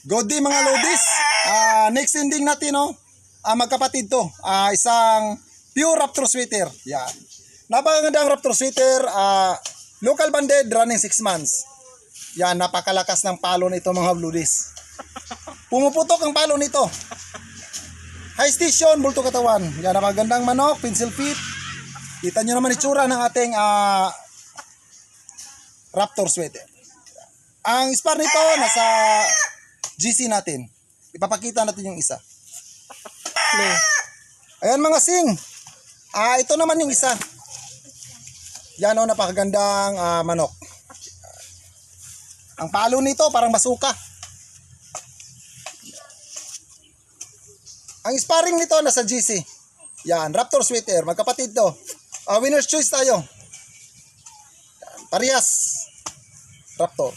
Good day mga lodis. Next ending natin, no? Magkapatid to. Isang pure Raptor sweater. Yan. Napakagandang Raptor sweater. Local banded, running 6 months. Yan, napakalakas ng palo nito mga lodis. Pumuputok ang palo nito. High station, bulto katawan. Yan, napakagandang manok, pencil fit. Kita nyo naman itsura ng ating Raptor sweater. Ang spar nito nasa GC natin. Ipapakita natin yung isa. Ayan mga sing. Ito naman yung isa. Yan o, napakagandang manok. Ang palo nito parang basuka. Ang sparring nito nasa GC. Yan, Raptor sweater. Magkapatid to. Winner's choice tayo. Yan, parehas. Raptor.